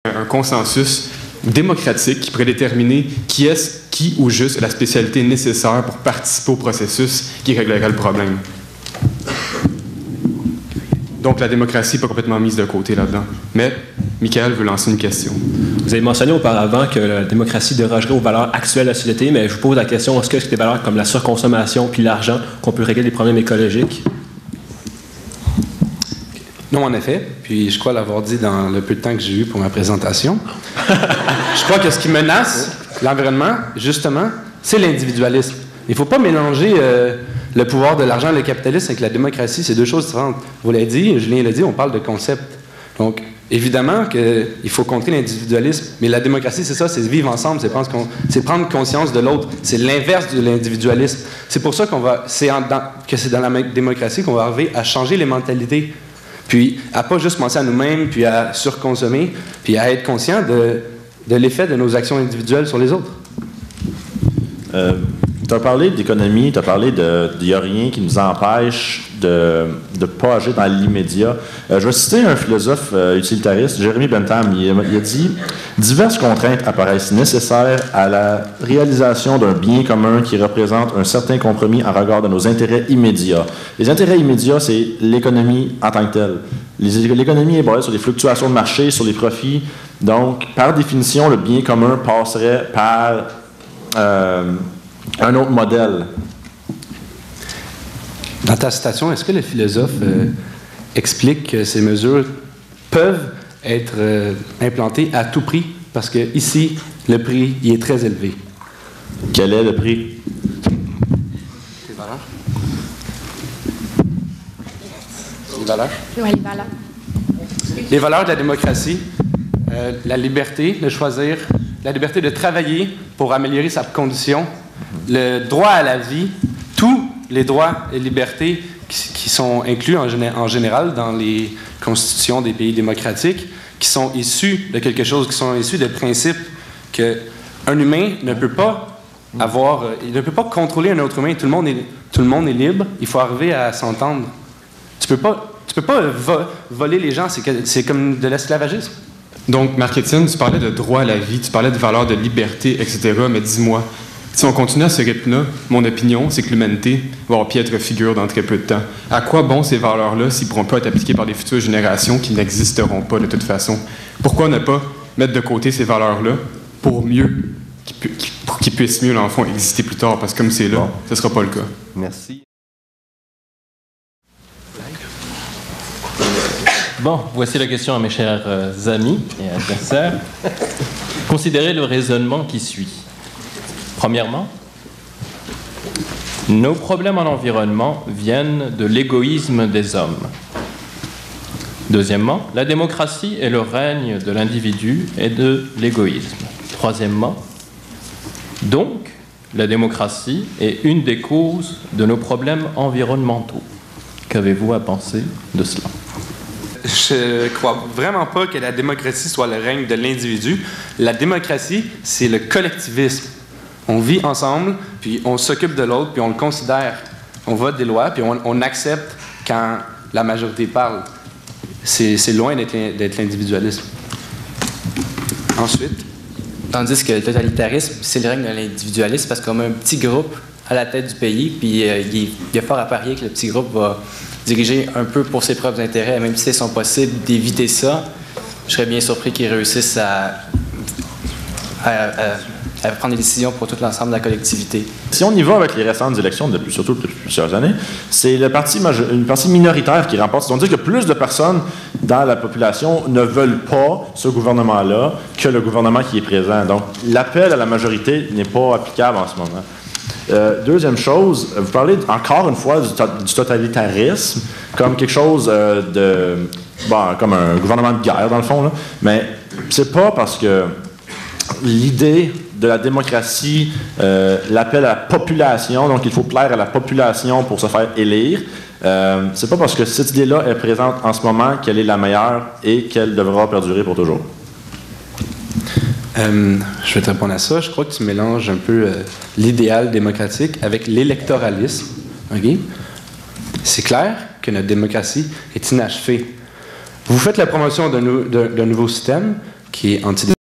un consensus démocratique qui pourrait déterminer qui ou juste la spécialité nécessaire pour participer au processus qui réglerait le problème. Donc la démocratie n'est pas complètement mise de côté là-dedans. Mais Michael veut lancer une question. Vous avez mentionné auparavant que la démocratie dérogerait aux valeurs actuelles de la société, mais je vous pose la question, est-ce que c'est des valeurs comme la surconsommation puis l'argent qu'on peut régler les problèmes écologiques? Non, en effet. Puis je crois l'avoir dit dans le peu de temps que j'ai eu pour ma présentation. Je crois que ce qui menace l'environnement, justement, c'est l'individualisme. Il ne faut pas mélanger le pouvoir de l'argent et le capitalisme avec la démocratie. C'est deux choses différentes. Vous l'avez dit, Julien l'a dit, on parle de concept. Donc, évidemment qu'il faut contrer l'individualisme, mais la démocratie, c'est ça, c'est vivre ensemble, c'est prendre conscience de l'autre. C'est l'inverse de l'individualisme. C'est pour ça que c'est dans la démocratie qu'on va arriver à changer les mentalités. Puis à pas juste penser à nous-mêmes, puis à surconsommer, puis à être conscient de l'effet de nos actions individuelles sur les autres. Tu as parlé d'économie, tu as parlé qu'il n'y a rien qui nous empêche de ne pas agir dans l'immédiat. Je vais citer un philosophe utilitariste, Jeremy Bentham. Il a dit « Diverses contraintes apparaissent nécessaires à la réalisation d'un bien commun qui représente un certain compromis en regard de nos intérêts immédiats. » Les intérêts immédiats, c'est l'économie en tant que telle. L'économie est basée sur les fluctuations de marché, sur les profits. Donc, par définition, le bien commun passerait par un autre modèle. Dans ta citation, est-ce que le philosophe explique que ces mesures peuvent être implantées à tout prix? Parce que ici, le prix il est très élevé. Quel est le prix? Les valeurs. Les valeurs? Oui, les valeurs. Les valeurs de la démocratie, la liberté de choisir, la liberté de travailler pour améliorer sa condition, le droit à la vie, tous les droits et libertés qui sont inclus en général dans les constitutions des pays démocratiques, qui sont issus de quelque chose, qui sont issus de principes qu'un humain ne peut pas avoir, il ne peut pas contrôler un autre humain. Tout le monde est libre, il faut arriver à s'entendre. Tu peux pas voler les gens, c'est comme de l'esclavagisme. Donc, Marc-Étienne, tu parlais de droit à la vie, tu parlais de valeurs de liberté, etc., mais dis-moi, si on continue à ce rythme-là, mon opinion, c'est que l'humanité va avoir piètre figure dans très peu de temps. À quoi bon ces valeurs-là s'ils ne pourront pas être appliquées par les futures générations qui n'existeront pas de toute façon? Pourquoi ne pas mettre de côté ces valeurs-là pour qu'ils puissent mieux, dans le fond, exister plus tard? Parce que comme c'est là, ce ne sera pas le cas. Merci. Bon, voici la question à mes chers amis et adversaires. Considérez le raisonnement qui suit. Premièrement, nos problèmes en environnement viennent de l'égoïsme des hommes. Deuxièmement, la démocratie est le règne de l'individu et de l'égoïsme. Troisièmement, donc, la démocratie est une des causes de nos problèmes environnementaux. Qu'avez-vous à penser de cela? Je crois vraiment pas que la démocratie soit le règne de l'individu. La démocratie, c'est le collectivisme. On vit ensemble, puis on s'occupe de l'autre, puis on le considère. On vote des lois, puis on accepte quand la majorité parle. C'est loin d'être l'individualisme. Ensuite? Tandis que le totalitarisme, c'est le règne de l'individualisme parce qu'on a un petit groupe à la tête du pays, puis il y a fort à parier que le petit groupe va diriger un peu pour ses propres intérêts, même si c'est possible d'éviter ça. Je serais bien surpris qu'ils réussissent à prendre des décisions pour tout l'ensemble de la collectivité. Si on y va avec les récentes élections, surtout depuis plusieurs années, c'est une partie minoritaire qui remporte. C'est-à-dire que plus de personnes dans la population ne veulent pas ce gouvernement-là que le gouvernement qui est présent. Donc, l'appel à la majorité n'est pas applicable en ce moment. Deuxième chose, vous parlez encore une fois du totalitarisme comme quelque chose comme un gouvernement de guerre dans le fond, là. Mais c'est pas parce que l'idée de la démocratie, l'appel à la population, donc il faut plaire à la population pour se faire élire. C'est pas parce que cette idée-là est présente en ce moment qu'elle est la meilleure et qu'elle devra perdurer pour toujours. Je vais te répondre à ça. Je crois que tu mélanges un peu l'idéal démocratique avec l'électoralisme. Okay? C'est clair que notre démocratie est inachevée. Vous faites la promotion d'un nouveau système, qui est antidémocratique.